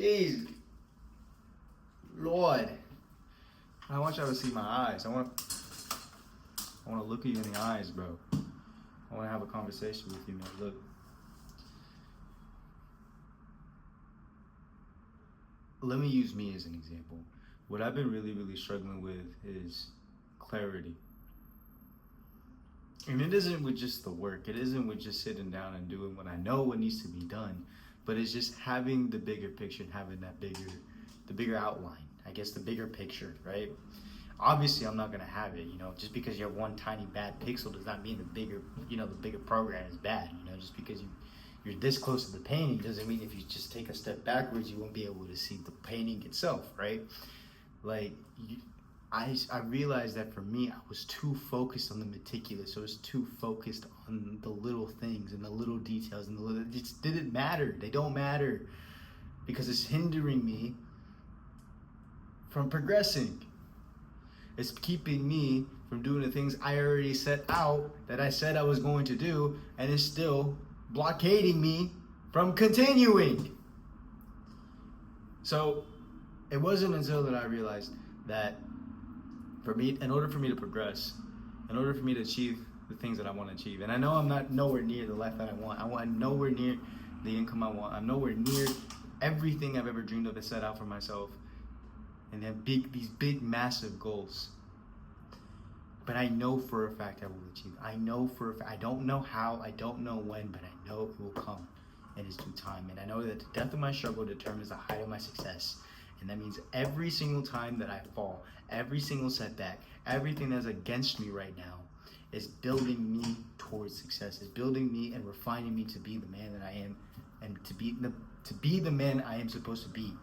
Jeez. Lord. I want y'all to see my eyes. I want to look you in the eyes, bro. I want to have a conversation with you, man. Look. Let me use me as an example. What I've been really, really struggling with is clarity. And it isn't with just the work. It isn't with just sitting down and doing what I know what needs to be done. But it's just having the bigger picture and having that bigger outline. I guess the bigger picture, right? Obviously, I'm not gonna have it. Just because you have one tiny bad pixel does not mean the bigger program is bad. Just because you're this close to the painting doesn't mean if you just take a step backwards, you won't be able to see the painting itself, right? I realized that for me, I was too focused on the meticulous. I was too focused on the little things and the little details, and it just didn't matter. They don't matter because it's hindering me from progressing. It's keeping me from doing the things I already set out that I said I was going to do, and it's still blockading me from continuing. So it wasn't until that I realized that for me, in order for me to progress, in order for me to achieve the things that I want to achieve, and I know I'm not nowhere near the life that I want. I'm nowhere near the income I want. I'm nowhere near everything I've ever dreamed of and set out for myself. And have these big, massive goals. But I know for a fact I will achieve. I know for a fact. I don't know how, I don't know when, but I know it will come in its due time. And I know that the depth of my struggle determines the height of my success. And that means every single time that I fall, every single setback, everything that's against me right now is building me towards success. Is building me and refining me to be the man that I am, and to be the man I am supposed to be.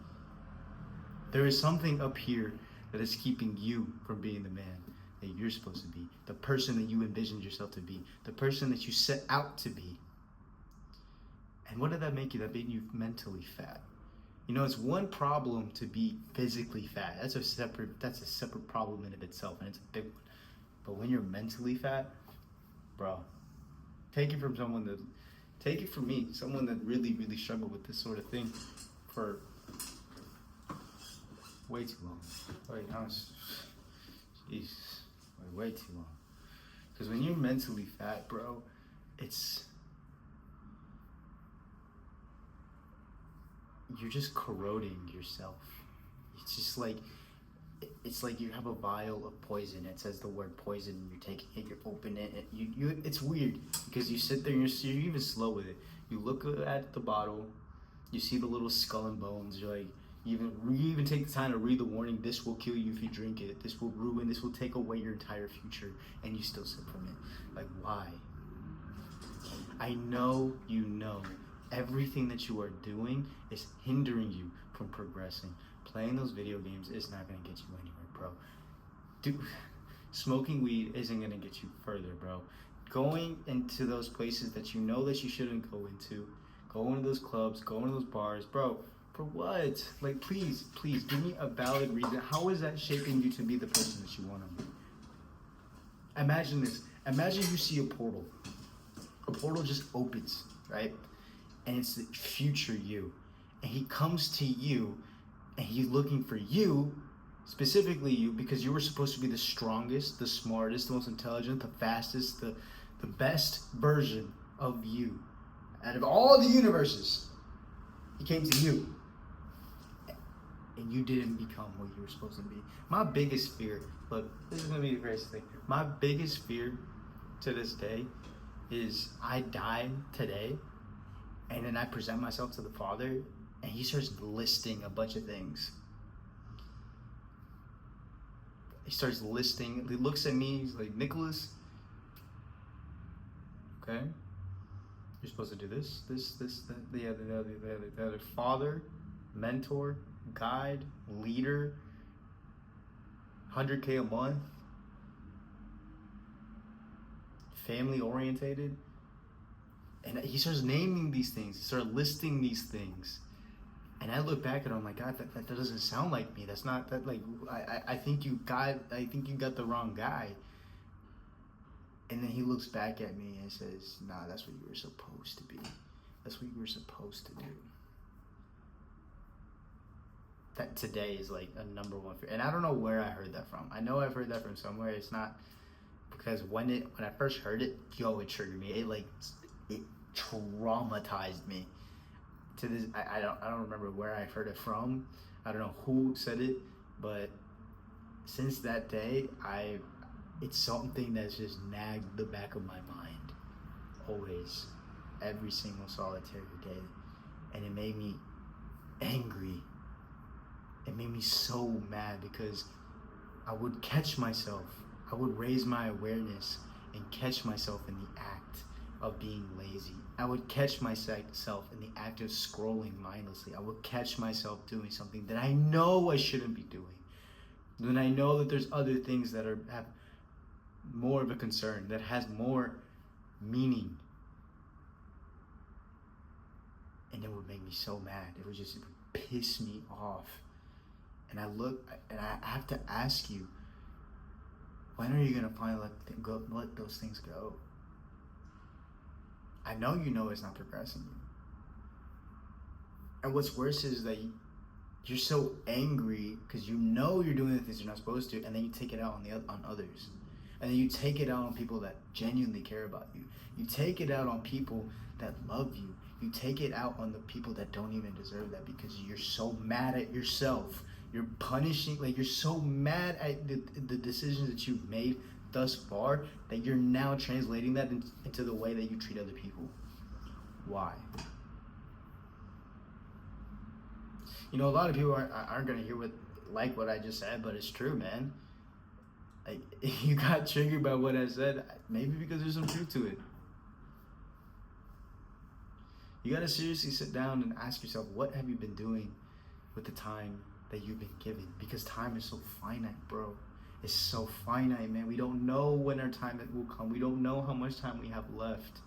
There is something up here that is keeping you from being the man that you're supposed to be, the person that you envisioned yourself to be, the person that you set out to be. And what did that make you? That made you mentally fat. It's one problem to be physically fat. That's a separate problem in of itself, and it's a big one. But when you're mentally fat, bro, take it from me, someone that really, really struggled with this sort of thing for way too long. Way too long. Because when you're mentally fat, bro, you're just corroding yourself. It's like you have a vial of poison. It says the word poison, and you're taking it, you're opening it. It's weird because you sit there and you're even slow with it. You look at the bottle, you see the little skull and bones. You're like, you even take the time to read the warning. This will kill you if you drink it. This will take away your entire future, and you still sip from it. Like, why? I know everything that you are doing is hindering you from progressing. Playing those video games is not going to get you anywhere, bro. Dude, smoking weed isn't going to get you further, bro. Going into those places that you know that you shouldn't go into, going to those clubs, going to those bars, bro. For what? Like, please, give me a valid reason. How is that shaping you to be the person that you want to be? Imagine this. Imagine you see a portal. A portal just opens, right? And it's the future you. And he comes to you, and he's looking for you, specifically you, because you were supposed to be the strongest, the smartest, the most intelligent, the fastest, the best version of you. Out of all the universes, he came to you. And you didn't become what you were supposed to be. My biggest fear, look, this is going to be the crazy thing. My biggest fear to this day is I die today, and then I present myself to the Father, and he starts listing a bunch of things. He starts listing, he looks at me, he's like, Nicholas, okay, you're supposed to do this, that, the other. Father, mentor, guide, leader, 100K a month, family orientated. And he starts naming these things. He starts listing these things. And I look back at him, I'm like, God, that doesn't sound like me. That's not that, like, I think you got the wrong guy. And then he looks back at me and says, nah, that's what you were supposed to be. That's what you were supposed to do. today is like a number one fear. And I don't know where I heard that from. I know I've heard that from somewhere. It's not because when I first heard it, it triggered me. It traumatized me. To this, I don't remember where I heard it from. I don't know who said it, but since that day, it's something that's just nagged the back of my mind, always, every single solitary day, and it made me angry. It made me so mad because I would catch myself. I would raise my awareness and catch myself in the act of being lazy. I would catch myself in the act of scrolling mindlessly. I would catch myself doing something that I know I shouldn't be doing. Then I know that there's other things that have more of a concern, that has more meaning. And it would make me so mad. It would piss me off. And I have to ask you, when are you gonna finally let those things go? I know you know it's not progressing you. And what's worse is that you're so angry because you know you're doing the things you're not supposed to, and then you take it out on others. And then you take it out on people that genuinely care about you. You take it out on people that love you. You take it out on the people that don't even deserve that because you're so mad at yourself. You're punishing, you're so mad at the decisions that you've made thus far that you're now translating that into the way that you treat other people. Why? A lot of people aren't going to hear what I just said, but it's true, man. You got triggered by what I said, maybe because there's some truth to it. You got to seriously sit down and ask yourself, what have you been doing with the time that you've been given? Because time is so finite, bro. It's so finite, man. We don't know when our time will come. We don't know how much time we have left.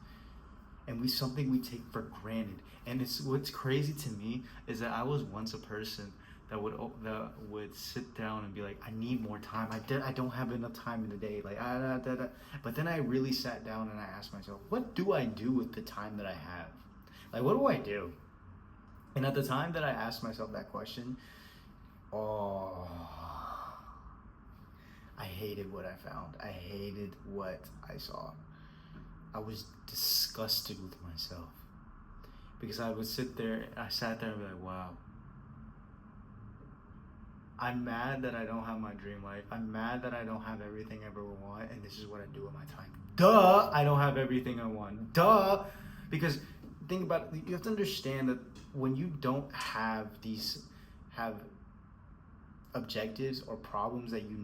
And something we take for granted. And what's crazy to me is that I was once a person that would sit down and be like, I need more time. I don't have enough time in the day. But then I really sat down and I asked myself, what do I do with the time that I have? What do I do? And at the time that I asked myself that question, I hated what I found. I hated what I saw. I was disgusted with myself. Because I sat there and be like, wow. I'm mad that I don't have my dream life. I'm mad that I don't have everything I ever want, and this is what I do with my time. Duh, I don't have everything I want. Duh. Because think about it, you have to understand that when you don't have objectives or problems that you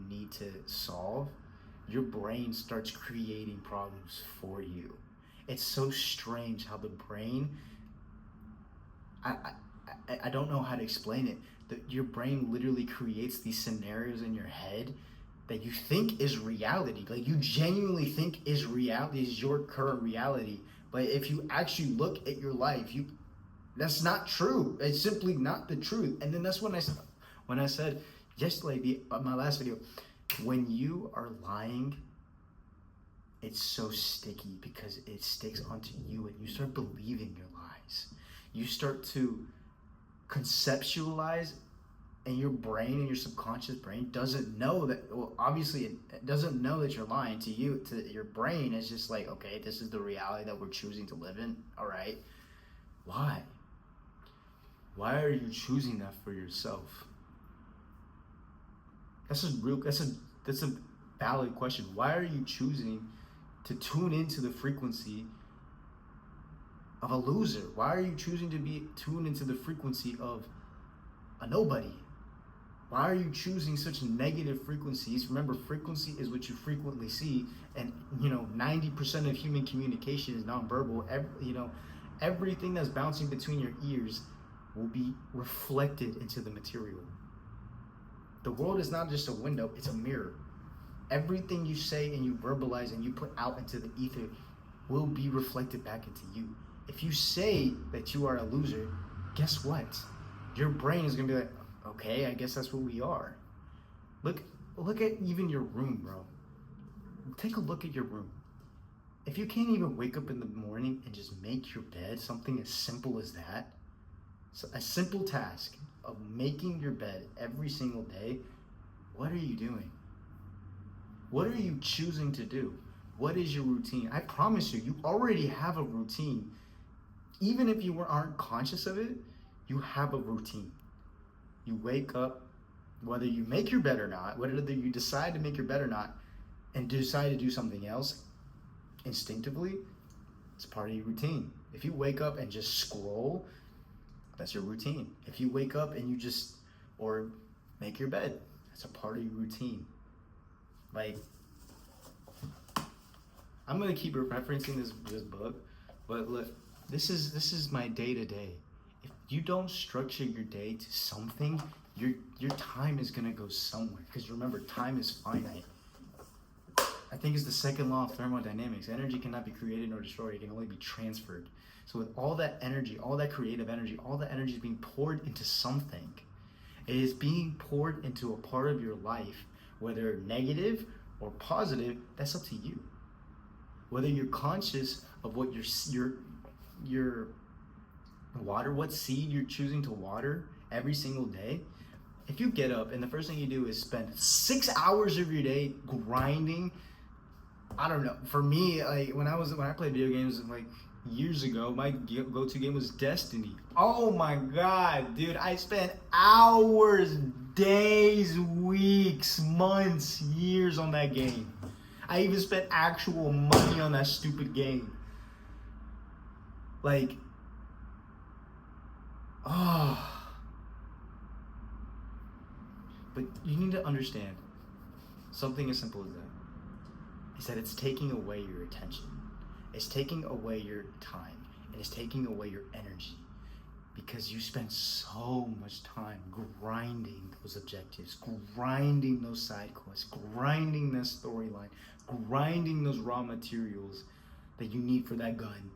need to solve, your brain starts creating problems for you. It's so strange how the brain, I don't know how to explain it, that your brain literally creates these scenarios in your head that you think is reality. You genuinely think is reality, is your current reality. But if you actually look at your life, that's not true. It's simply not the truth. And then that's when I said yesterday, my last video, when you are lying, it's so sticky because it sticks onto you and you start believing your lies. You start to conceptualize, and your brain and your subconscious brain doesn't know that, obviously it doesn't know that you're lying to you. To your brain, it's just like, okay, this is the reality that we're choosing to live in. All right. Why? Why are you choosing that for yourself? That's a valid question. Why are you choosing to tune into the frequency of a loser? Why are you choosing to be tuned into the frequency of a nobody? Why are you choosing such negative frequencies? Remember, frequency is what you frequently see, and 90% of human communication is nonverbal. Everything that's bouncing between your ears will be reflected into the material. The world is not just a window, it's a mirror. Everything you say and you verbalize and you put out into the ether will be reflected back into you. If you say that you are a loser, guess what? Your brain is gonna be like, okay, I guess that's what we are. Look at even your room, bro. Take a look at your room. If you can't even wake up in the morning and just make your bed, something as simple as that, so a simple task, of making your bed every single day, what are you doing? What are you choosing to do? What is your routine? I promise you already have a routine. Even if you aren't conscious of it, you have a routine. You wake up, whether you make your bed or not, whether you decide to make your bed or not, and decide to do something else instinctively, it's part of your routine. If you wake up and just scroll, that's your routine. If you wake up and you just, or make your bed, that's a part of your routine. Like, I'm gonna keep referencing this book, but look, this is my day to day. If you don't structure your day to something, your time is gonna go somewhere. Because remember, time is finite. I think it's the second law of thermodynamics. Energy cannot be created nor destroyed. It can only be transferred. So with all that energy, all that creative energy, all that energy is being poured into something. It is being poured into a part of your life, whether negative or positive, that's up to you. Whether you're conscious of what your water, what seed you're choosing to water every single day. If you get up and the first thing you do is spend 6 hours of your day grinding, I don't know. For me, like when I played video games like years ago, my go-to game was Destiny. Oh my god, dude! I spent hours, days, weeks, months, years on that game. I even spent actual money on that stupid game. Like, oh. But you need to understand something as simple as that. Is that it's taking away your attention. It's taking away your time. And it's taking away your energy. Because you spend so much time grinding those objectives, grinding those side quests, grinding that storyline, grinding those raw materials that you need for that gun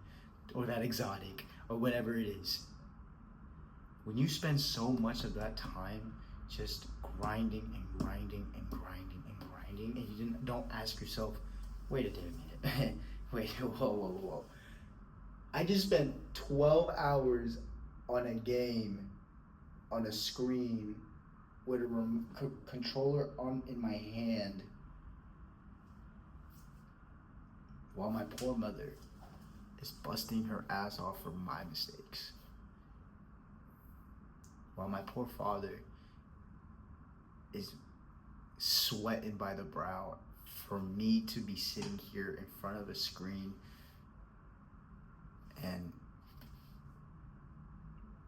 or that exotic or whatever it is. When you spend so much of that time just grinding and grinding and grinding and grinding, and you don't ask yourself, wait a damn minute, wait, whoa. I just spent 12 hours on a game, on a screen, with a controller in my hand, while my poor mother is busting her ass off for my mistakes. While my poor father is sweating by the brow for me to be sitting here in front of a screen and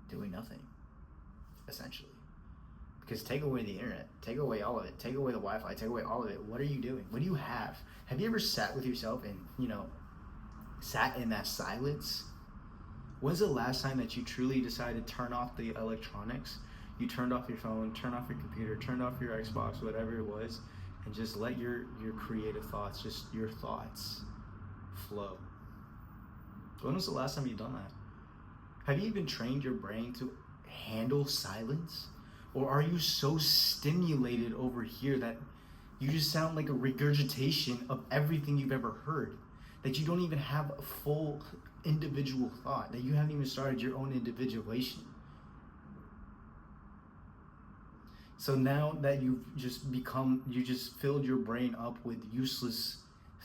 doing nothing, essentially. Because take away the internet, take away all of it, take away the Wi-Fi, take away all of it. What are you doing? What do you have? Have you ever sat with yourself and, sat in that silence? When's the last time that you truly decided to turn off the electronics? You turned off your phone, turned off your computer, turned off your Xbox, whatever it was, and just let your creative thoughts, just your thoughts, flow. When was the last time you've done that? Have you even trained your brain to handle silence? Or are you so stimulated over here that you just sound like a regurgitation of everything you've ever heard? That you don't even have a full individual thought, that you haven't even started your own individuation. So now that you just filled your brain up with useless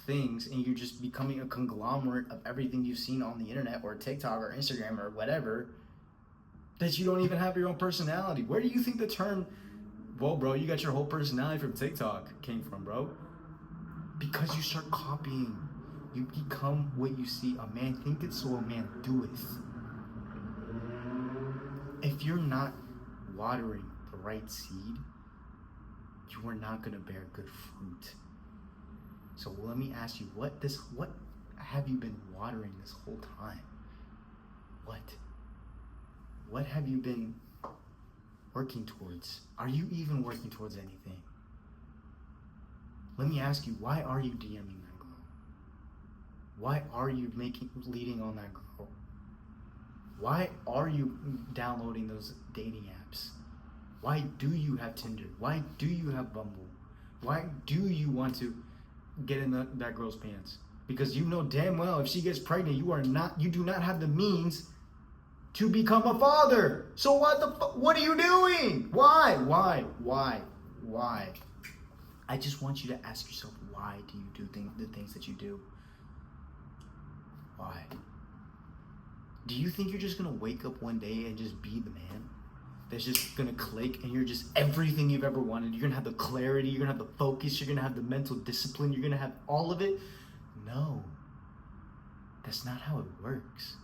things, and you're just becoming a conglomerate of everything you've seen on the internet or TikTok or Instagram or whatever, that you don't even have your own personality. Where do you think the term, well, bro, you got your whole personality from TikTok came from, bro? Because you start copying. You become what you see. A man thinketh, so a man doeth. If you're not watering the right seed, you are not going to bear good fruit. So let me ask you, what have you been watering this whole time? What have you been working towards? Are you even working towards anything? Let me ask you, why are you DMing that girl? Why are you leading on that girl? Why are you downloading those dating apps? Why do you have Tinder? Why do you have Bumble? Why do you want to get in that girl's pants? Because you know damn well if she gets pregnant, you do not have the means to become a father. So what are you doing? Why? I just want you to ask yourself, why do you do the things that you do? Why? Do you think you're just gonna wake up one day and just be the man that's just gonna click and you're just everything you've ever wanted? You're gonna have the clarity, you're gonna have the focus, you're gonna have the mental discipline, you're gonna have all of it? No, that's not how it works.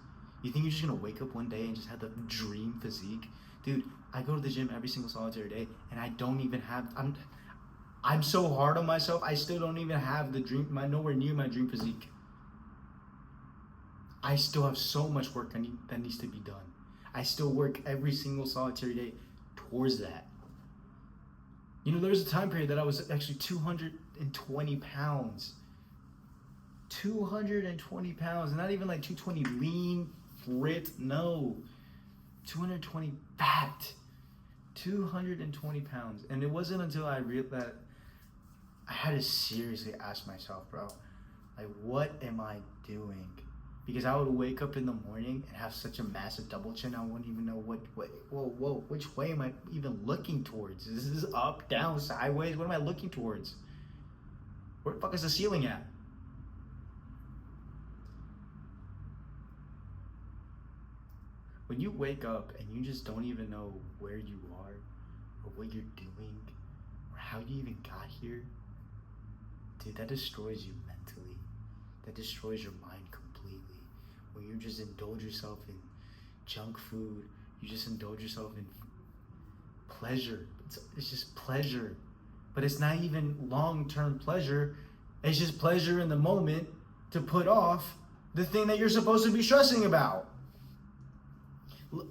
You think you're just gonna wake up one day and just have the dream physique? Dude, I go to the gym every single solitary day and I don't even have, I'm so hard on myself, I still don't even have the dream, nowhere near my dream physique. I still have so much work that needs to be done. I still work every single solitary day towards that. You know, there was a time period that I was actually 220 pounds. 220 pounds, not even like 220 lean, fit, no. 220 fat. 220 pounds. And it wasn't until I realized that I had to seriously ask myself, bro, like, what am I doing? Because I would wake up in the morning and have such a massive double chin, I wouldn't even know which way am I even looking towards? Is this up, down, sideways? What am I looking towards? Where the fuck is the ceiling at? When you wake up and you just don't even know where you are or what you're doing or how you even got here, dude, that destroys you mentally. That destroys your mind completely. When you just indulge yourself in junk food, you just indulge yourself in pleasure. It's just pleasure. But it's not even long-term pleasure. It's just pleasure in the moment to put off the thing that you're supposed to be stressing about.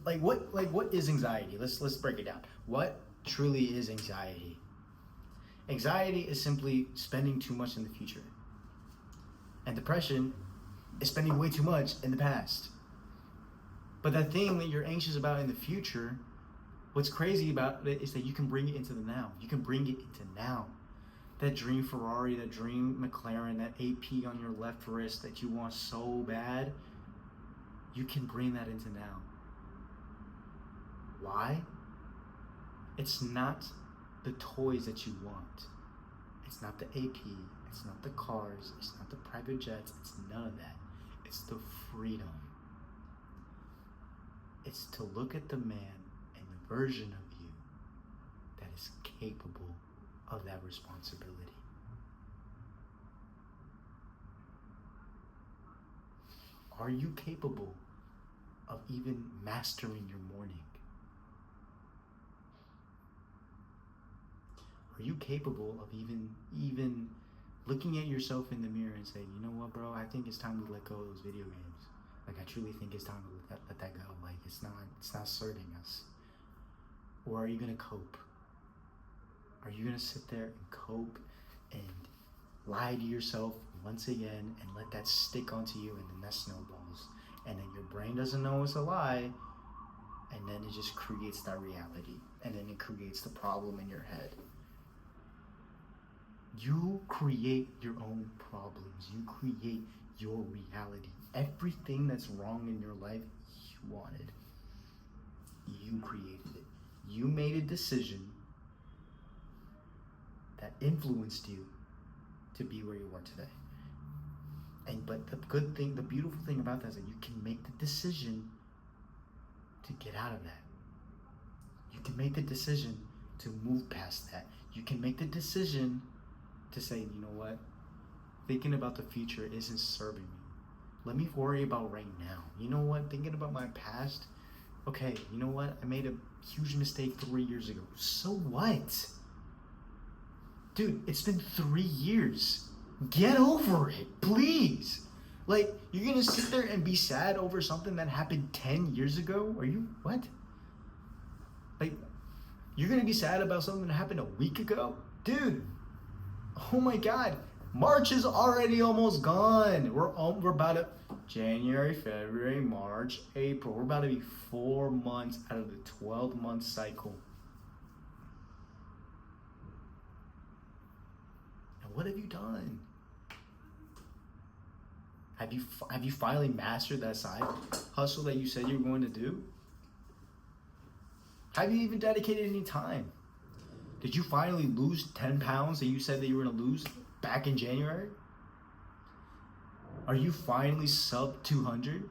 Like what is anxiety? Let's break it down. What truly is anxiety? Anxiety is simply spending too much in the future. And depression is spending way too much in the past. But that thing that you're anxious about in the future, what's crazy about it is that you can bring it into the now. You can bring it into now. That dream Ferrari, that dream McLaren, that AP on your left wrist that you want so bad, you can bring that into now. Why? It's not the toys that you want. It's not the AP. It's not the cars. It's not the private jets. It's none of that. It's the freedom. It's to look at the man and the version of you that is capable of that responsibility. Are you capable of even mastering your morning? Are you capable of even looking at yourself in the mirror and saying, you know what, bro, I think it's time to let go of those video games. Like, I truly think it's time to let that go. Like, it's not serving us. Or are you gonna cope? Are you gonna sit there and cope and lie to yourself once again and let that stick onto you, and then that snowballs, and then your brain doesn't know it's a lie, and then it just creates that reality, and then it creates the problem in your head. You create your own problems. You create your reality. Everything that's wrong in your life, you wanted. You created it. You made a decision that influenced you to be where you are today. But the beautiful thing about that is that you can make the decision to get out of that. You can make the decision to move past that. You can make the decision to say, you know what? Thinking about the future isn't serving me. Let me worry about right now. You know what? Thinking about my past, okay, you know what? I made a huge mistake 3 years ago. So what? Dude, it's been 3 years. Get over it, please. Like, you're gonna sit there and be sad over something that happened 10 years ago? Are you, what? Like, you're gonna be sad about something that happened a week ago? Dude, oh my God. March is already almost gone. We're about to, January, February, March, April. We're about to be 4 months out of the 12-month cycle. And what have you done? Have you finally mastered that side hustle that you said you were going to do? Have you even dedicated any time? Did you finally lose 10 pounds that you said that you were going to lose back in January? Are you finally sub 200?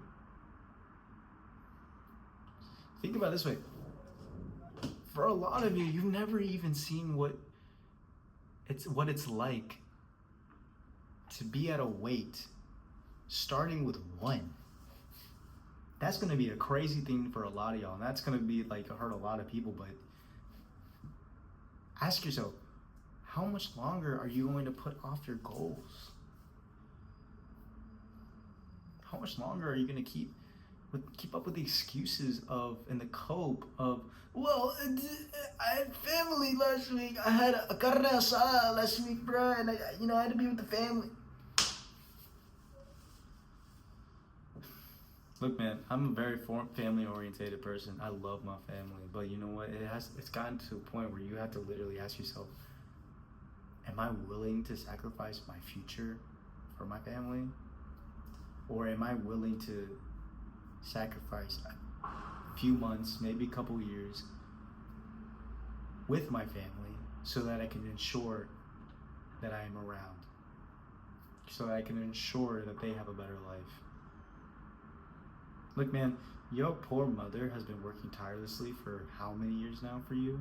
Think about it this way. For a lot of you, you've never even seen what it's like to be at a weight starting with 1. That's going to be a crazy thing for a lot of y'all, and that's going to be like hurt a lot of people. But ask yourself, how much longer are you going to put off your goals? How much longer are you going to keep up with the excuses of and the cope of, well, I had family last week. I had a carne asada last week, bro, and I had to be with the family. Look, man, I'm a very family-orientated person. I love my family, but you know what? It's gotten to a point where you have to literally ask yourself, am I willing to sacrifice my future for my family? Or am I willing to sacrifice a few months, maybe a couple years with my family so that I can ensure that I am around, so that I can ensure that they have a better life? Look, man, your poor mother has been working tirelessly for how many years now for you?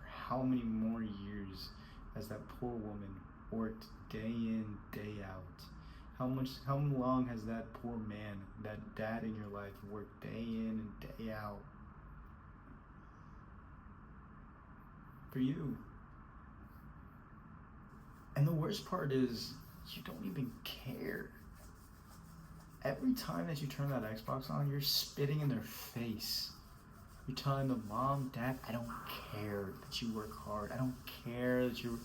For how many more years has that poor woman worked day in, day out? How long has that poor man, that dad in your life, worked day in and day out for you? And the worst part is, you don't even care. Every time that you turn that Xbox on, you're spitting in their face. You're telling them, Mom, Dad, I don't care that you work hard. I don't care that your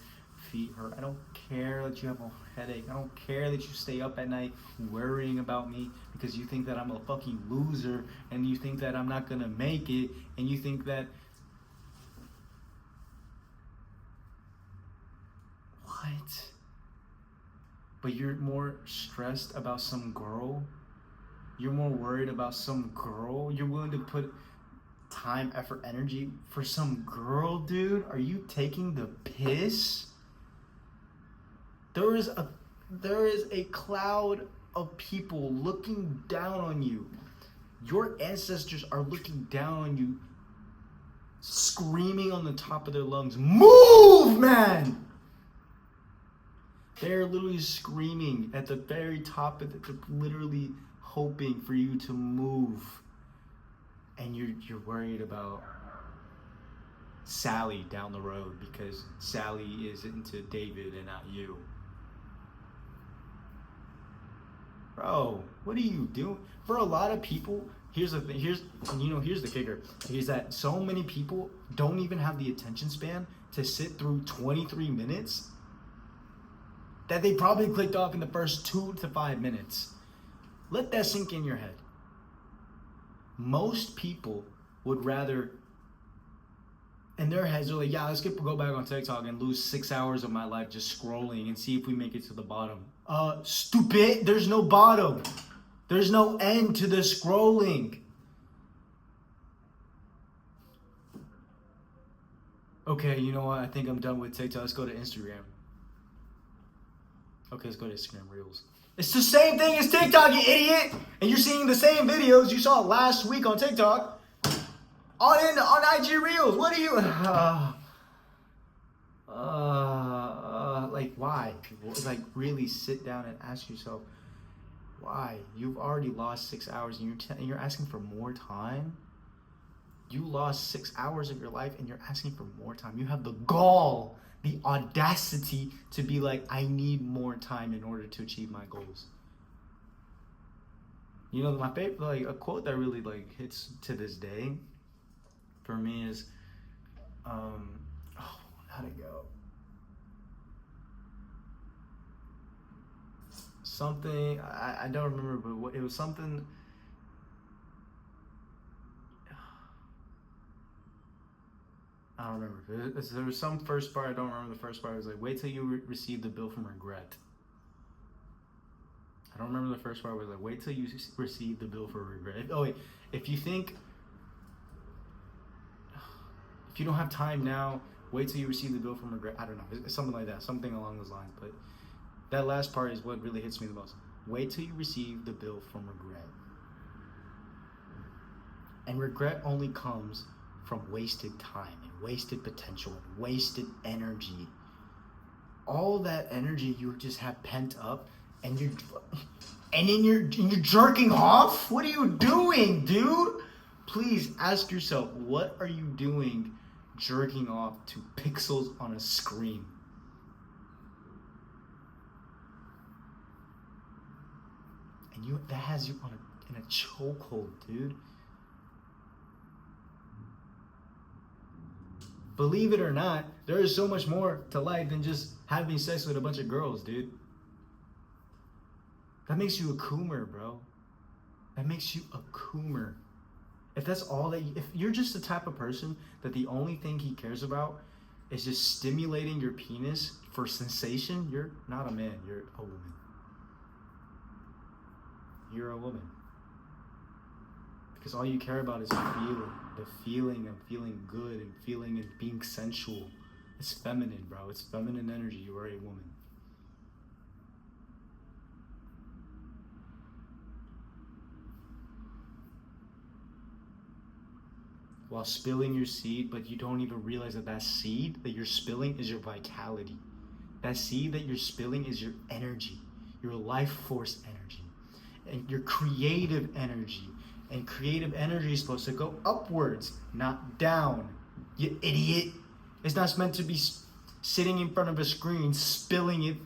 feet hurt. I don't care that you have a headache. I don't care that you stay up at night worrying about me because you think that I'm a fucking loser and you think that I'm not gonna make it and you think that... What? But you're more stressed about some girl? You're more worried about some girl? You're willing to put time, effort, energy for some girl, dude? Are you taking the piss? There is a cloud of people looking down on you. Your ancestors are looking down on you, screaming on the top of their lungs, move, man! They're literally screaming at the very top of it, literally hoping for you to move. And you're worried about Sally down the road because Sally is into David and not you. Bro, what are you doing? For a lot of people, here's the thing, here's the kicker, is that so many people don't even have the attention span to sit through 23 minutes that they probably clicked off in the first 2 to 5 minutes. Let that sink in your head. Most people would rather, in their heads, they're like, yeah, let's go back on TikTok and lose 6 hours of my life just scrolling and see if we make it to the bottom. Stupid, there's no bottom. There's no end to the scrolling. Okay, you know what? I think I'm done with TikTok. Let's go to Instagram. Okay, let's go to Instagram Reels. It's the same thing as TikTok, you idiot! And you're seeing the same videos you saw last week on TikTok on IG Reels. What are you... like, why? Like, really sit down and ask yourself, why? You've already lost 6 hours and you're asking for more time? You lost 6 hours of your life and you're asking for more time. You have the gall, the audacity to be like, I need more time in order to achieve my goals. You know, my favorite, like, a quote that really, like, hits to this day for me is, how'd it go? Something, I don't remember, but it was something, I don't remember. There was some first part, I don't remember the first part. It was like, wait till you receive the bill from regret. I don't remember the first part. It was like, wait till you receive the bill for regret. Oh wait, if you think If you don't have time now, wait till you receive the bill from regret. I don't know. It's something like that. Something along those lines. But that last part is what really hits me the most. Wait till you receive the bill from regret. And regret only comes from wasted time and wasted potential and wasted energy. All that energy you just have pent up, and then you're jerking off? What are you doing, dude? Please ask yourself, what are you doing jerking off to pixels on a screen? And that has you in a chokehold, dude. Believe it or not, there is so much more to life than just having sex with a bunch of girls, dude. That makes you a coomer, bro. That makes you a coomer. If that's all if you're just the type of person that the only thing he cares about is just stimulating your penis for sensation, you're not a man, you're a woman. You're a woman. Because all you care about is the feeling of feeling good and feeling and being sensual. It's feminine, bro. It's feminine energy. You are a woman. While spilling your seed, but you don't even realize that seed that you're spilling is your vitality. That seed that you're spilling is your energy, your life force energy, and your creative energy. And creative energy is supposed to go upwards, not down. You idiot. It's not meant to be sitting in front of a screen, spilling it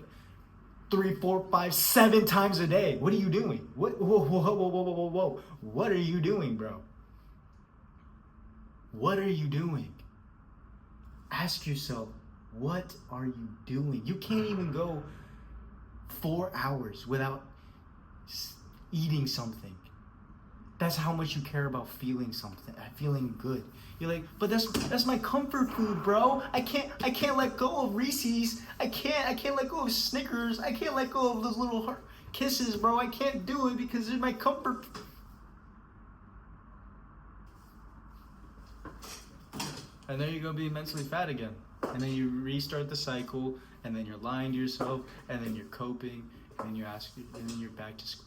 3, 4, 5, 7 times a day. What are you doing? Whoa. What are you doing, bro? What are you doing? Ask yourself, what are you doing? You can't even go 4 hours without eating something. That's how much you care about feeling something, feeling good. You're like, but that's my comfort food, bro. I can't let go of Reese's. I can't let go of Snickers. I can't let go of those little heart kisses, bro. I can't do it because they're my comfort. And then you're gonna be mentally fat again. And then you restart the cycle, and then you're lying to yourself, and then you're coping, and then and then you're back to school.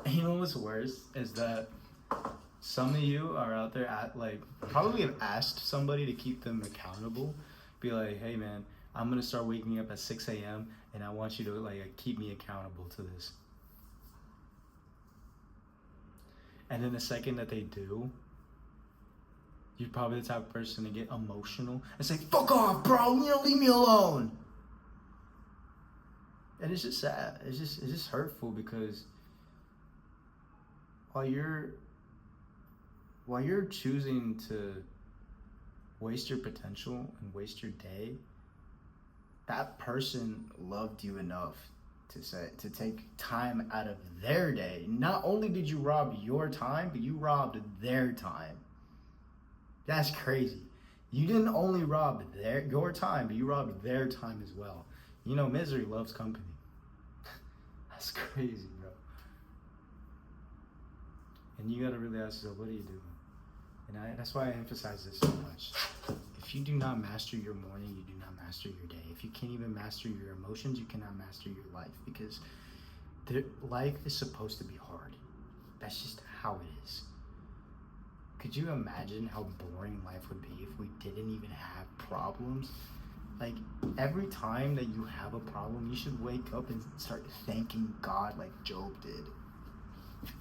And you know what's worse is that some of you are out there probably have asked somebody to keep them accountable. Be like, hey man, I'm gonna start waking up at 6 a.m. and I want you to keep me accountable to this. And then the second that they do, you're probably the type of person to get emotional and say, fuck off, bro, leave me alone. And it's just sad. It's just hurtful because while you're choosing to waste your potential and waste your day, that person loved you enough to take time out of their day. Not only did you rob your time, but you robbed their time. That's crazy. You didn't only rob your time, but you robbed their time as well. You know, misery loves company. That's crazy, bro. And you gotta really ask yourself, what are you doing? And that's why I emphasize this so much. If you do not master your morning, you do not master your day. If you can't even master your emotions, you cannot master your life, because life is supposed to be hard. That's just how it is. Could you imagine how boring life would be if we didn't even have problems? Like, every time that you have a problem, you should wake up and start thanking God like Job did.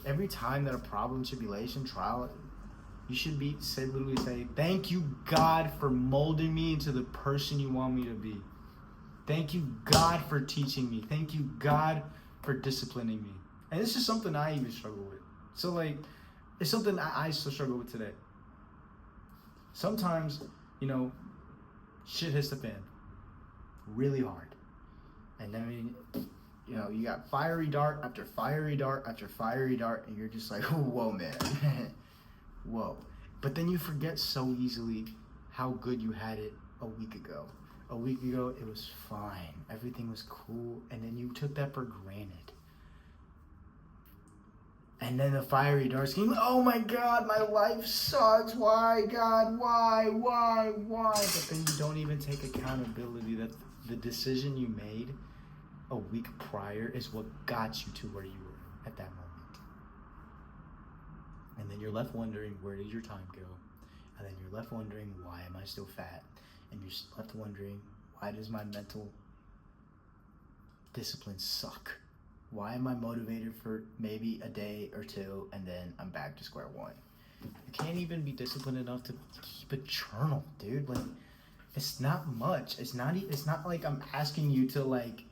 Every time that a problem, tribulation, trial, you should literally say, thank you, God, for molding me into the person you want me to be. Thank you, God, for teaching me. Thank you, God, for disciplining me. And this is something I even struggle with. So, it's something I still struggle with today. Sometimes, shit hits the fan really hard. And then, you got fiery dart after fiery dart after fiery dart, and you're just like, whoa, man. Whoa. But then you forget so easily how good you had it a week ago. A week ago, it was fine. Everything was cool. And then you took that for granted. And then the fiery darts came. Oh my God, my life sucks. Why, God? Why? But then you don't even take accountability that the decision you made a week prior is what got you to where you were at that moment. And then you're left wondering, where did your time go? And then you're left wondering, why am I still fat? And you're left wondering, why does my mental discipline suck? Why am I motivated for maybe a day or two and then I'm back to square one? You can't even be disciplined enough to keep a journal, dude. Like, it's not much. It's not like I'm asking you to like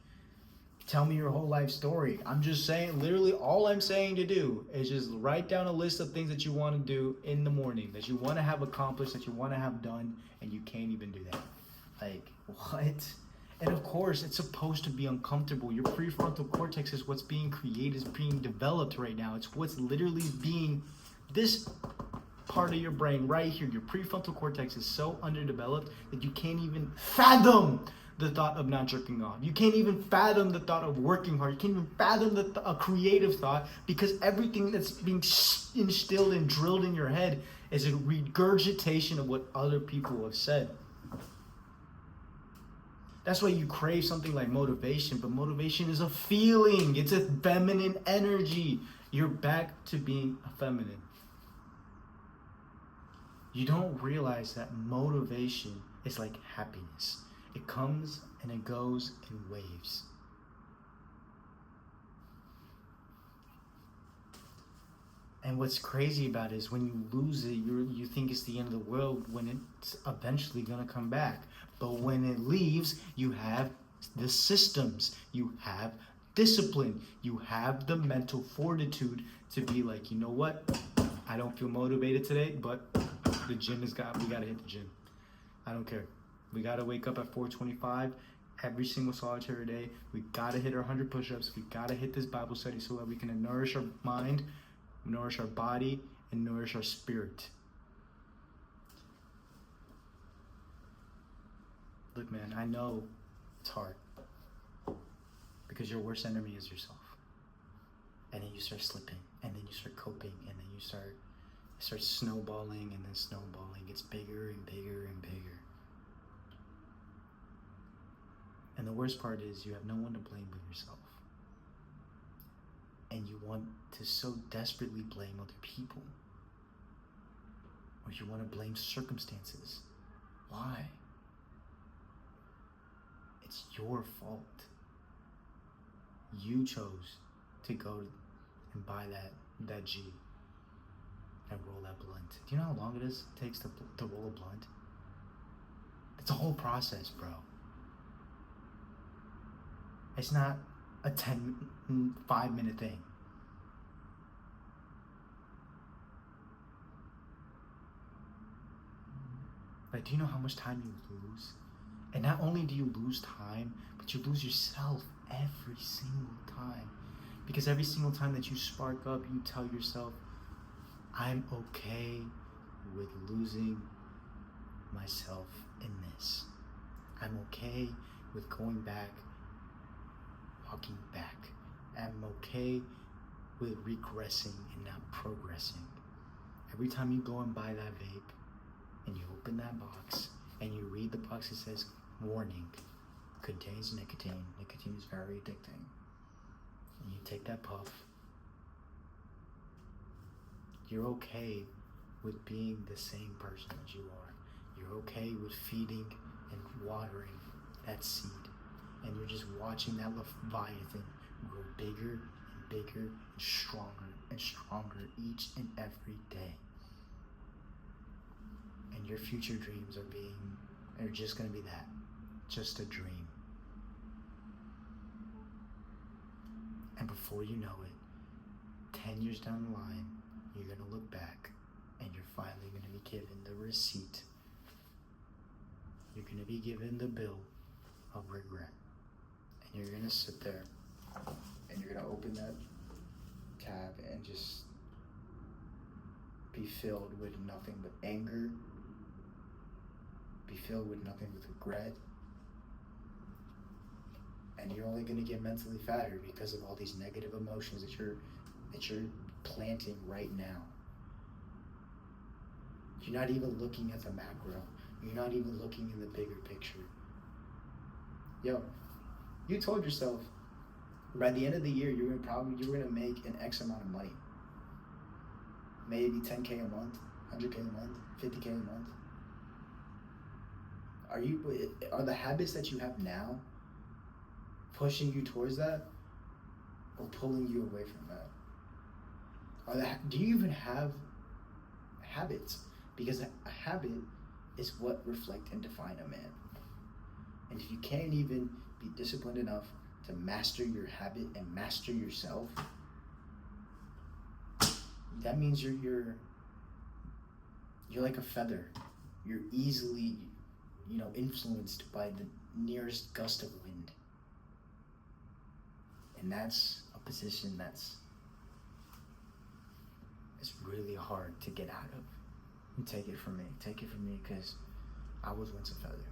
tell me your whole life story. I'm just saying, literally all I'm saying to do is just write down a list of things that you want to do in the morning, that you want to have accomplished, that you want to have done, and you can't even do that. Like, what? And of course, it's supposed to be uncomfortable. Your prefrontal cortex is what's being created, is being developed right now. It's what's literally being, this part of your brain right here, your prefrontal cortex is so underdeveloped that you can't even fathom the thought of not jerking off. You can't even fathom the thought of working hard. You can't even fathom a creative thought, because everything that's being instilled and drilled in your head is a regurgitation of what other people have said. That's why you crave something like motivation, but motivation is a feeling. It's a feminine energy. You're back to being a feminine. You don't realize that motivation is like happiness. It comes and it goes in waves. And what's crazy about it is when you lose it, you think it's the end of the world, when it's eventually going to come back. But when it leaves, you have the systems, you have discipline, you have the mental fortitude to be like, you know what? I don't feel motivated today, but the gym we got to hit the gym. I don't care. We got to wake up at 4:25 every single solitary day. We got to hit our 100 push-ups. We got to hit this Bible study so that we can nourish our mind, nourish our body, and nourish our spirit. Look, man, I know it's hard because your worst enemy is yourself. And then you start slipping, and then you start coping, and then it starts snowballing, and then snowballing gets bigger and bigger and bigger. And the worst part is you have no one to blame but yourself. And you want to so desperately blame other people. Or you want to blame circumstances. Why? It's your fault. You chose to go and buy that G and roll that blunt. Do you know how long it takes to roll a blunt? It's a whole process, bro. It's not a 5-minute thing. Like, do you know how much time you lose? And not only do you lose time, but you lose yourself every single time. Because every single time that you spark up, you tell yourself, I'm okay with losing myself in this. I'm okay with going back, walking back. I'm okay with regressing and not progressing. Every time you go and buy that vape and you open that box and you read the box, it says, warning, contains nicotine. Nicotine is very addicting. And you take that puff. You're okay with being the same person as you are. You're okay with feeding and watering that seed. And you're just watching that Leviathan grow bigger and bigger and stronger each and every day. And your future dreams are just going to be that, just a dream. And before you know it, 10 years down the line, you're going to look back and you're finally going to be given the receipt. You're going to be given the bill of regret. And you're going to sit there and you're going to open that tab and just be filled with nothing but anger, be filled with nothing but regret, and you're only going to get mentally fatter because of all these negative emotions that you're that you're planting right now. You're not even looking at the macro. You're not even looking in the bigger picture. Yo, you told yourself by the end of the year you were gonna make an X amount of money. Maybe 10K a month, 100K a month, 50K a month. Are the habits that you have now pushing you towards that, or pulling you away from that? Do you even have habits? Because a habit is what reflect and define a man. And if you can't even be disciplined enough to master your habit and master yourself, that means you're like a feather. You're easily, influenced by the nearest gust of wind. And that's a position it's really hard to get out of. And take it from me, because I was once a feather.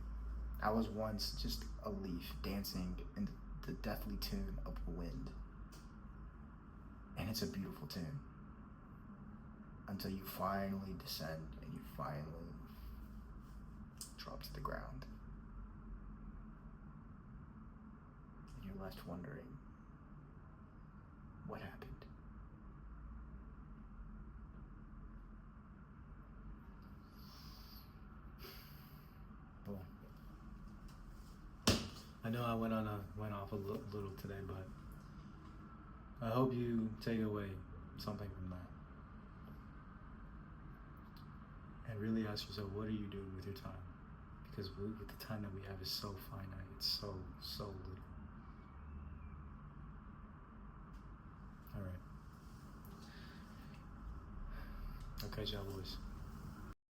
I was once just a leaf dancing in the deathly tune of the wind. And it's a beautiful tune. Until you finally descend and you finally drop to the ground. And you're left wondering, what happened? Well, I know I went off a little today, but I hope you take away something from that. And really ask yourself, what are you doing with your time? Because with the time that we have is so finite. It's so little. All right. Okay, y'all boys.